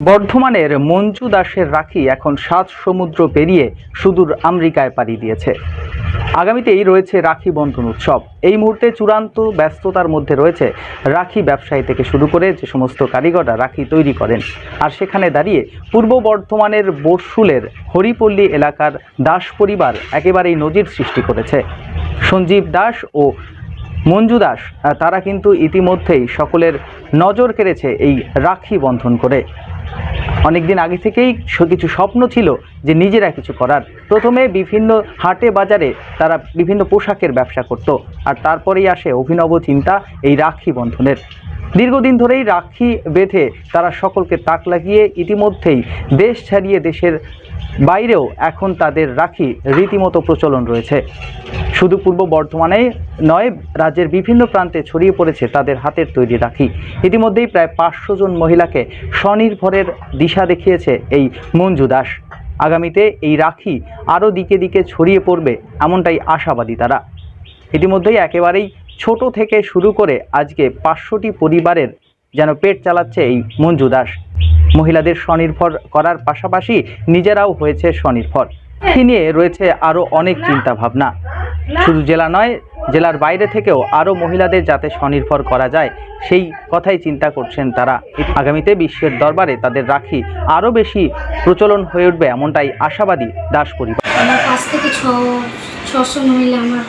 বর্ধমানের মঞ্জু দাসের রাখি এখন 7 সমুদ্র পেরিয়ে সুদূর আমেরিকায় পাড়ি দিয়েছে। আগামীতেই রয়েছে রাখি বন্ধন উৎসব। এই মুহূর্তে চূড়ান্ত ব্যস্ততার মধ্যে রয়েছে রাখি ব্যবসায়ী থেকে শুরু করে যে সমস্ত কারিগররা রাখি তৈরি করেন। আর সেখানে দাঁড়িয়ে পূর্ব বর্ধমানের বর্ষুলের হরিপল্লী এলাকার দাস পরিবার একেবারেই নজির সৃষ্টি করেছে। সঞ্জীব দাস ও মঞ্জু দাস তারা কিন্তু ইতিমধ্যেই সকলের নজর কেড়েছে এই রাখি বন্ধন করে। অনেকদিন আগে থেকেই কিছু স্বপ্ন ছিল যে নিজেরা কিছু করার। প্রথমে বিভিন্ন হাটে বাজারে তারা বিভিন্ন পোশাকের ব্যবসা করত, আর তারপরেই আসে অভিনব চিন্তা এই রাখি বন্ধনের। দীর্ঘদিন ধরেই রাখি বেঁধে তারা সকলকে তাক লাগিয়ে ইতিমধ্যেই দেশ ছাড়িয়ে দেশের বাইরেও এখন তাদের রাখি রীতিমতো প্রচলন রয়েছে। শুধু পূর্ব বর্ধমানে নয়, রাজ্যের বিভিন্ন প্রান্তে ছড়িয়ে পড়েছে তাদের হাতের তৈরি রাখি। ইতিমধ্যেই প্রায় 500 জন মহিলাকে স্বনির্ভরের দিশা দেখিয়েছে এই মঞ্জু দাস। আগামীতে এই রাখি আরও দিকে দিকে ছড়িয়ে পড়বে এমনটাই আশাবাদী তারা। ইতিমধ্যেই একেবারেই ছোট থেকে শুরু করে আজকে 500টি পরিবারের যেন পেট চালাচ্ছে এই মঞ্জু দাস। মহিলাদের স্বনির্ভর করার পাশাপাশি নিজেরাও হয়েছে স্বনির্ভর। এই নিয়ে রয়েছে আরও অনেক চিন্তা ভাবনা। শুধু জেলা নয়, জেলার বাইরে থেকেও আরও মহিলাদের যাতে স্বনির্ভর করা যায় সেই কথাই চিন্তা করছেন তারা। আগামীতে বিশ্বের দরবারে তাদের রাখি আরও বেশি প্রচলন হয়ে উঠবে এমনটাই আশাবাদী দাস পরিবার। আমার কাছ থেকে 600 মহিলা আমার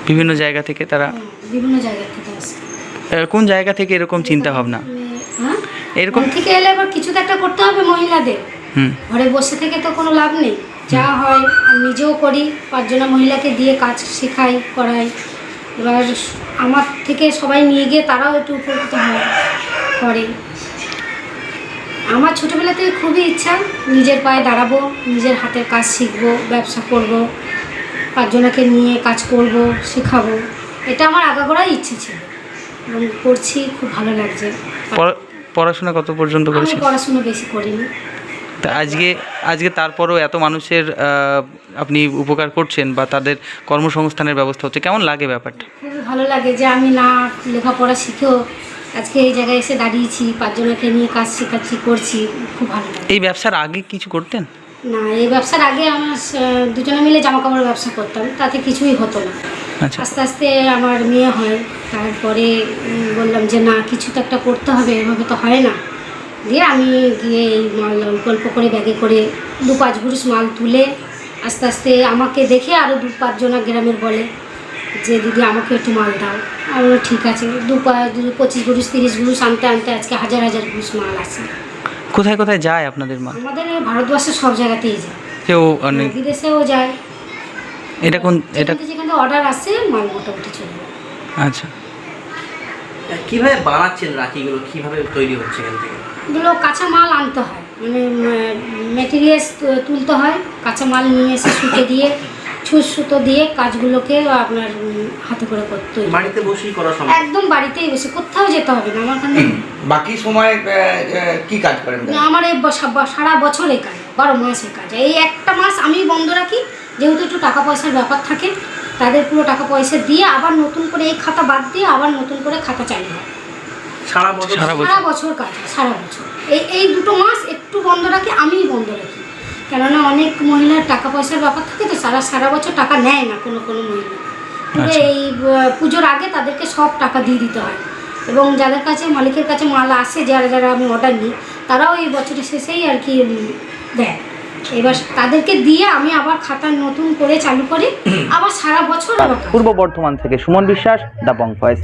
বিভিন্ন জায়গা থেকে তারা বিভিন্ন জায়গা থেকে আসে। কোন জায়গা থেকে এরকম চিন্তা ভাবনা? হ্যাঁ, এরকম থেকে এলে আবার কিছু তো একটা করতে হবে মহিলাদের। ঘরে বসে থেকে তো কোনো লাভ নেই। যা হয় আমি নিজেও করি, 5 জন মহিলাকে দিয়ে কাজ শেখাই, করাই। এবার আমার থেকে সবাই নিয়ে গিয়ে তারাও একটু উপকৃত হয় করে। আমার ছোটোবেলা থেকে খুবই ইচ্ছা নিজের পায়ে দাঁড়াবো, নিজের হাতের কাজ শিখবো, ব্যবসা করব, 5 জনকে নিয়ে কাজ করব, শেখাবো। এটা আমার আগাগোড়াই ইচ্ছে ছিল এবং করছি, খুব ভালো লাগছে। পড়াশোনা কত পর্যন্ত করেছেন? আমি পড়াশোনা বেশি করিনি। তা আজকে তারপরও এত মানুষের আপনি উপকার করছেন বা তাদের কর্মসংস্থানের ব্যবস্থা হচ্ছে, কেমন লাগে ব্যাপারটা? খুবই ভালো লাগে যে আমি না লেখাপড়া শিখেও আজকে এই জায়গায় এসে দাঁড়িয়েছি, 5 জনকে নিয়ে কাজ শেখাচ্ছি, করছি, খুব ভালো লাগে। এই ব্যবসার আগে কিছু করতেন না, এই ব্যবসার আগে আমার 2 জনে মিলে জামা কাপড়ের ব্যবসা করতাম, তাতে কিছুই হতো না। আচ্ছা, আস্তে আস্তে আমার মেয়ে হয়, তারপরে বললাম যে না, কিছু তো একটা করতে হবে, এভাবে তো হয় না। দিয়ে আমি গিয়ে এই মাল গল্প করে ব্যাগে করে 2-5 বুরুষ মাল তুলে আস্তে আস্তে আমাকে দেখে আরও 2-5 জনা গ্রামের বলে যে দিদি আমাকে একটু মাল দাও। আমি বললাম ঠিক আছে। 25 বুরুষ 30 বুরুষ আনতে আনতে আজকে হাজার হাজার বুরুষ মাল আসে। কোথায় কোথায় যায় আপনাদের মাল? আমাদের এই ভারতবর্ষের সব জায়গাতেই যায়, কেউ অনেক বিদেশেও যায়। এটা যেখানে অর্ডার আসে মাল মোটামুটি চলে যায়। আচ্ছা, কিভাবে বানাচ্ছেন রাখিগুলো, কিভাবে তৈরি হচ্ছে এখান থেকে? এগুলো কাঁচা মাল আনতে হয়, মানে মেটেরিয়ালস তুলতে হয়, কাঁচা মাল নিয়ে এসে সুতো দিয়ে সুতো দিয়ে কাজগুলোকে আপনার হাতে করে করতে হয়। বাড়িতে বসেই করা সম্ভব? একদম বাড়িতেই বসে, কোথাও যেতে হবে না। আমার কাছে বাকি সময় কি কাজ করেন? আমার এই সারা বছরে কাজ, 12 মাসে কাজ। এই একটা মাস আমি বন্ধ রাখি, যেহেতু একটু টাকা পয়সার ব্যাপার থাকে, তাদের পুরো টাকা পয়সা দিয়ে আবার নতুন করে এই খাতা বাদ দিয়ে আবার নতুন করে খাতা চালু হয়। সারা বছর কাজ, সারা বছর। এই 2 মাস একটু বন্ধ রাখি, আমিই বন্ধ রাখি। কেননা অনেক মহিলার টাকা পয়সার ব্যাপার থাকে, তো সারা বছর টাকা নেয় না কোনো মহিলা। এই পুজোর আগে তাদেরকে সব টাকা দিয়ে দিতে হয়, এবং যাদের কাছে মালিকের কাছে মাল আসে, যারা আমি অর্ডার নিই, তারাও এই বছরের শেষেই আর কি দেয়। এবার তাদেরকে দিয়ে আমি আবার খাতা নতুন করে চালু করি, আবার সারা বছর। পূর্ব বর্ধমান থেকে সুমন বিশ্বাস, দ্য বং ভয়েস।